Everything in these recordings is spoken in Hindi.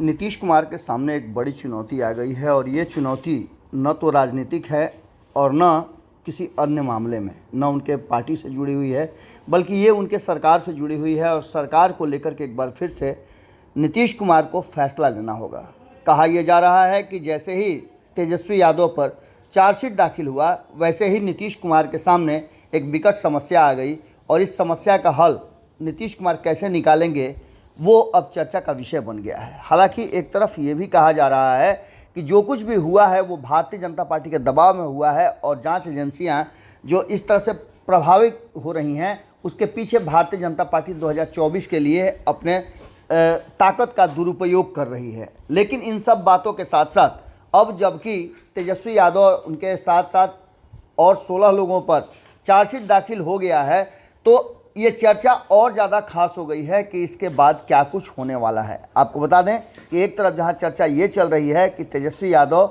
नीतीश कुमार के सामने एक बड़ी चुनौती आ गई है और ये चुनौती न तो राजनीतिक है और न किसी अन्य मामले में, न उनके पार्टी से जुड़ी हुई है, बल्कि ये उनके सरकार से जुड़ी हुई है। और सरकार को लेकर के एक बार फिर से नीतीश कुमार को फैसला लेना होगा। कहा यह जा रहा है कि जैसे ही तेजस्वी यादव पर चार्जशीट दाखिल हुआ, वैसे ही नीतीश कुमार के सामने एक विकट समस्या आ गई और इस समस्या का हल नीतीश कुमार कैसे निकालेंगे वो अब चर्चा का विषय बन गया है। हालांकि एक तरफ ये भी कहा जा रहा है कि जो कुछ भी हुआ है वो भारतीय जनता पार्टी के दबाव में हुआ है और जांच एजेंसियां जो इस तरह से प्रभावित हो रही हैं उसके पीछे भारतीय जनता पार्टी 2024 के लिए अपने ताकत का दुरुपयोग कर रही है। लेकिन इन सब बातों के साथ साथ अब जबकि तेजस्वी यादव उनके साथ साथ और 16 लोगों पर चार्जशीट दाखिल हो गया है, तो ये चर्चा और ज़्यादा खास हो गई है कि इसके बाद क्या कुछ होने वाला है। आपको बता दें कि एक तरफ जहां चर्चा ये चल रही है कि तेजस्वी यादव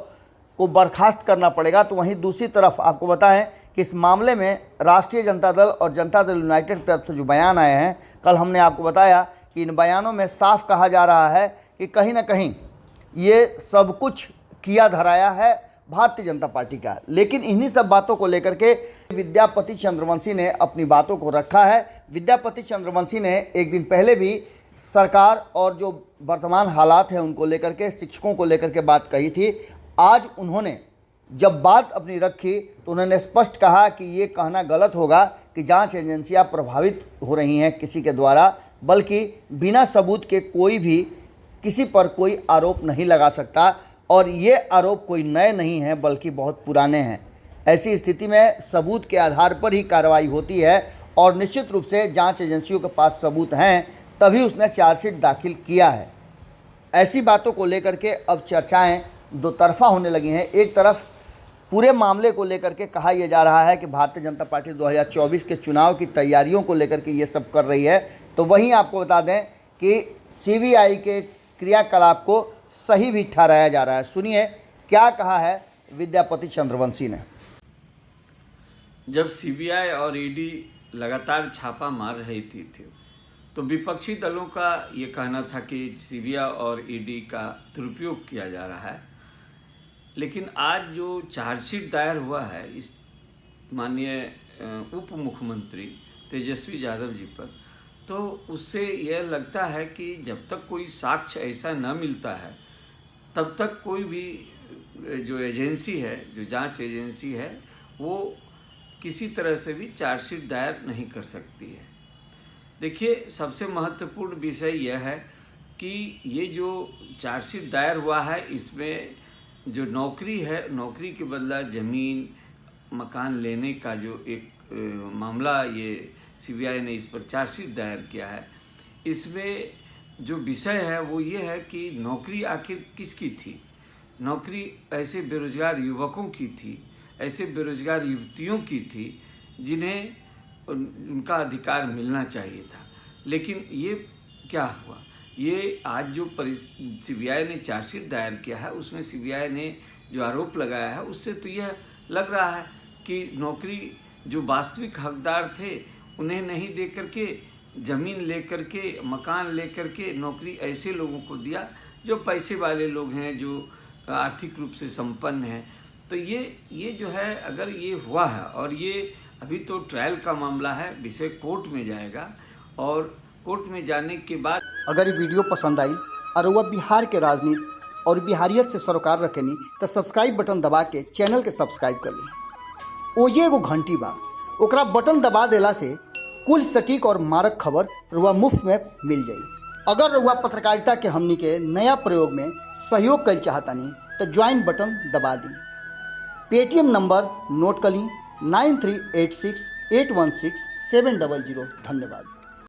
को बर्खास्त करना पड़ेगा, तो वहीं दूसरी तरफ आपको बताएं कि इस मामले में राष्ट्रीय जनता दल और जनता दल यूनाइटेड की तरफ से जो बयान आए हैं, कल हमने आपको बताया कि इन बयानों में साफ कहा जा रहा है कि कहीं ना कहीं ये सब कुछ किया धराया है भारतीय जनता पार्टी का। लेकिन इन्हीं सब बातों को लेकर के विद्यापति चंद्रवंशी ने अपनी बातों को रखा है। विद्यापति चंद्रवंशी ने एक दिन पहले भी सरकार और जो वर्तमान हालात हैं उनको लेकर के, शिक्षकों को लेकर के बात कही थी। आज उन्होंने जब बात अपनी रखी तो उन्होंने स्पष्ट कहा कि ये कहना गलत होगा कि जांच एजेंसियां प्रभावित हो रही हैं किसी के द्वारा, बल्कि बिना सबूत के कोई भी किसी पर कोई आरोप नहीं लगा सकता और ये आरोप कोई नए नहीं हैं बल्कि बहुत पुराने हैं। ऐसी स्थिति में सबूत के आधार पर ही कार्रवाई होती है और निश्चित रूप से जांच एजेंसियों के पास सबूत हैं तभी उसने चार्जशीट दाखिल किया है। ऐसी बातों को लेकर के अब चर्चाएं दो तरफा होने लगी हैं। एक तरफ पूरे मामले को लेकर के कहा यह जा रहा है कि भारतीय जनता पार्टी 2024 के चुनाव की तैयारियों को लेकर के ये सब कर रही है, तो वहीं आपको बता दें कि सीबीआई के क्रियाकलाप को सही भी ठहराया जा रहा है। सुनिए क्या कहा है विद्यापति चंद्रवंशी ने। जब सीबीआई और ईडी लगातार छापा मार रही थी तो विपक्षी दलों का ये कहना था कि सीबीआई और ईडी का दुरुपयोग किया जा रहा है। लेकिन आज जो चार्जशीट दायर हुआ है इस माननीय उप मुख्यमंत्री तेजस्वी यादव जी पर, तो उससे यह लगता है कि जब तक कोई साक्ष्य ऐसा न मिलता है तब तक कोई भी जो एजेंसी है, जो जांच एजेंसी है, वो किसी तरह से भी चार्जशीट दायर नहीं कर सकती है। देखिए, सबसे महत्वपूर्ण विषय यह है कि ये जो चार्जशीट दायर हुआ है इसमें जो नौकरी है, नौकरी के बदला ज़मीन मकान लेने का जो एक मामला ये सीबीआई ने इस पर चार्जशीट दायर किया है, इसमें जो विषय है वो ये है कि नौकरी आखिर किसकी थी। नौकरी ऐसे बेरोजगार युवकों की थी, ऐसे बेरोजगार युवतियों की थी जिन्हें उनका अधिकार मिलना चाहिए था। लेकिन ये क्या हुआ, ये आज जो सीबीआई ने चार्जशीट दायर किया है उसमें सीबीआई ने जो आरोप लगाया है उससे तो यह लग रहा है कि नौकरी जो वास्तविक हकदार थे उन्हें नहीं दे करके, ज़मीन लेकर के, मकान लेकर के नौकरी ऐसे लोगों को दिया जो पैसे वाले लोग हैं, जो आर्थिक रूप से संपन्न हैं। तो ये जो है, अगर ये हुआ है और ये अभी तो ट्रायल का मामला है, विषय कोर्ट में जाएगा और कोर्ट में जाने के बाद अगर ये वीडियो पसंद आई और वह बिहार के राजनीति और बिहारियत से सरोकार रखेनी तो सब्सक्राइब बटन दबा के चैनल के सब्सक्राइब कर ली। ओजे एगो घंटी बा, ओकरा बटन दबा देला से कुल सटीक और मारक खबर रुआ मुफ्त में मिल जाई। अगर रुआ पत्रकारिता के हमनी के नया प्रयोग में सहयोग कर चाहतानी तो ज्वाइन बटन दबा दी। पेटीएम नंबर नोट कर ली 9386816700। धन्यवाद।